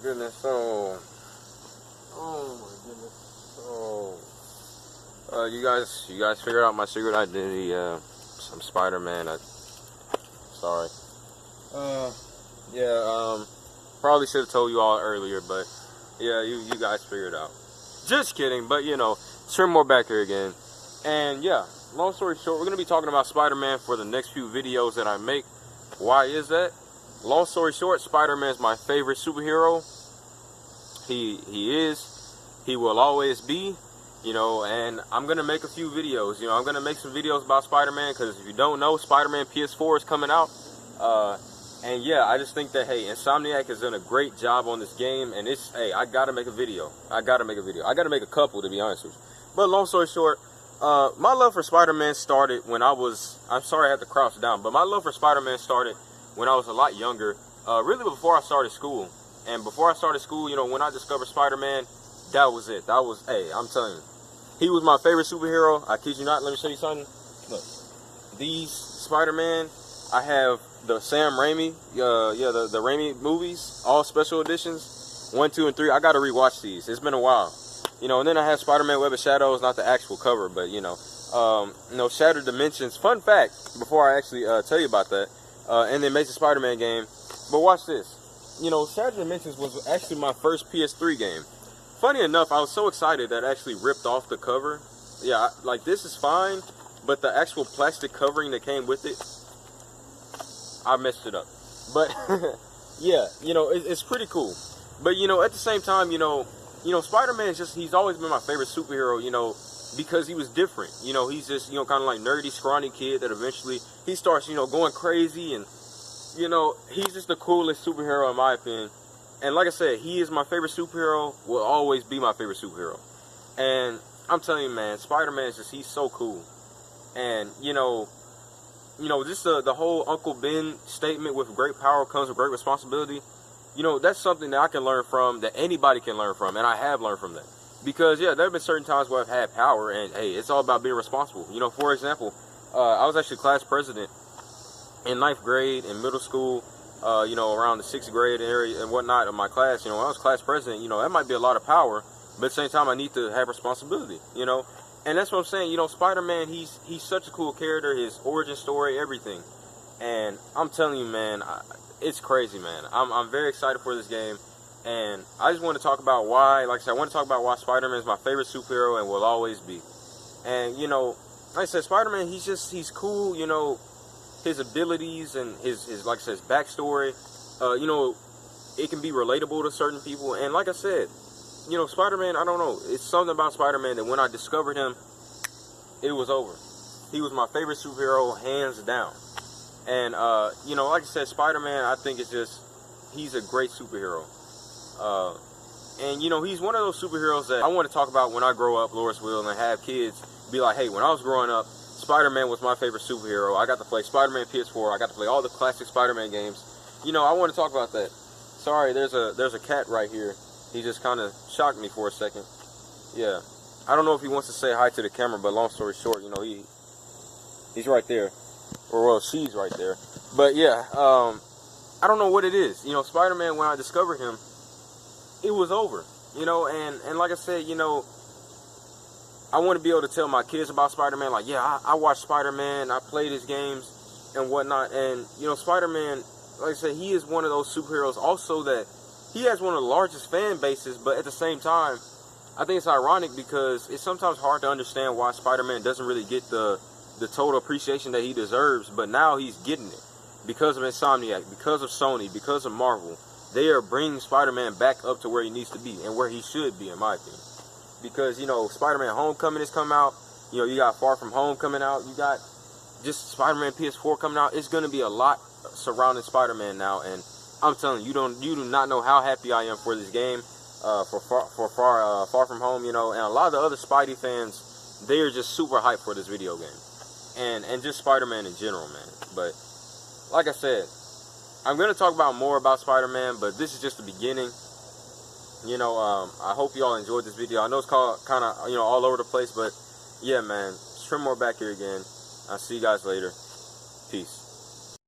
goodness. Oh my goodness. You guys figured out my secret identity. I'm Spider-Man. Sorry. Probably should have told you all earlier, but yeah, you guys figured it out. Just kidding, but you know, Shrimore back here again. And yeah, long story short, we're gonna be talking about Spider-Man for the next few videos that I make. Why is that? Long story short, Spider-Man is my favorite superhero. He will always be, you know, and I'm gonna make a few videos. You know, I'm gonna make some videos about Spider-Man, because if you don't know, Spider-Man PS4 is coming out. And yeah, I just think that, hey, Insomniac has done a great job on this game, and I gotta make a video. I gotta make a couple, to be honest with you. But long story short, my love for Spider-Man started when I'm sorry I had to crouch down, but my love for Spider-Man started when I was a lot younger, really before I started school. And before I started school, you know, when I discovered Spider-Man, that was it. I'm telling you, he was my favorite superhero. I kid you not. Let me show you something. Look, these Spider-Man, I have the Sam Raimi, the Raimi movies, all special editions, 1, 2, and 3. I got to rewatch these. It's been a while, you know. And then I have Spider-Man Web of Shadows, not the actual cover, but you know, Shattered Dimensions. Fun fact, before I actually tell you about that, and the Amazing Spider-Man game. But watch this. You know, Shattered Dimensions was actually my first PS3 game. Funny enough, I was so excited that I actually ripped off the cover. Yeah, like, this is fine, but the actual plastic covering that came with it, I messed it up. But yeah, you know, it's pretty cool. But you know, at the same time, you know, Spider-Man he's always been my favorite superhero, you know, because he was different. You know, he's just, you know, kind of like nerdy, scrawny kid that eventually he starts, you know, going crazy, and you know, he's just the coolest superhero in my opinion. And like I said, he is my favorite superhero, will always be my favorite superhero. And I'm telling you, man, Spider-Man he's so cool. And you know, just the whole Uncle Ben statement, with great power comes with great responsibility. You know, that's something that I can learn from, that anybody can learn from, and I have learned from that. Because yeah, there have been certain times where I've had power, and hey, it's all about being responsible. You know, for example, I was actually class president in 9th grade, in middle school, you know, around the 6th grade area and whatnot of my class. You know, when I was class president, you know, that might be a lot of power, but at the same time, I need to have responsibility, you know. And that's what I'm saying, you know, Spider-Man, he's such a cool character, his origin story, everything. And I'm telling you, man, it's crazy, man. I'm very excited for this game. And I just want to talk about why, like I said, I want to talk about why Spider-Man is my favorite superhero and will always be. And, you know, like I said, Spider-Man, he's cool, you know. His abilities and his like I said, his backstory, you know, it can be relatable to certain people. And like I said, you know, Spider-Man, I don't know, it's something about Spider-Man that when I discovered him, it was over. He was my favorite superhero, hands down. And you know, like I said, Spider-Man, I think he's a great superhero. And you know, he's one of those superheroes that I want to talk about when I grow up, Loris will, and have kids be like, hey, when I was growing up, Spider-Man was my favorite superhero. I got to play Spider-Man PS4. I got to play all the classic Spider-Man games. You know, I want to talk about that. Sorry, there's a cat right here. He just kind of shocked me for a second. Yeah. I don't know if he wants to say hi to the camera, but long story short, you know, he's right there. Or, well, she's right there. But, yeah, I don't know what it is. You know, Spider-Man, when I discovered him, it was over. You know, and like I said, you know, I want to be able to tell my kids about Spider-Man. Like, yeah, I watched Spider-Man. I played his games and whatnot. And, you know, Spider-Man, like I said, he is one of those superheroes also that he has one of the largest fan bases. But at the same time, I think it's ironic because it's sometimes hard to understand why Spider-Man doesn't really get the total appreciation that he deserves. But now he's getting it because of Insomniac, because of Sony, because of Marvel. They are bringing Spider-Man back up to where he needs to be and where he should be, in my opinion. Because, you know, Spider-Man Homecoming has come out. You know, you got Far From Home coming out. You got just Spider-Man PS4 coming out. It's going to be a lot surrounding Spider-Man now. And I'm telling you, you do not know how happy I am for this game, for Far From Home, you know. And a lot of the other Spidey fans, they are just super hyped for this video game. And just Spider-Man in general, man. But, like I said, I'm going to talk more about Spider-Man, but this is just the beginning. You know, I hope you all enjoyed this video. I know it's kind of, you know, all over the place, but yeah, man, Shrimore back here again. I'll see you guys later. Peace.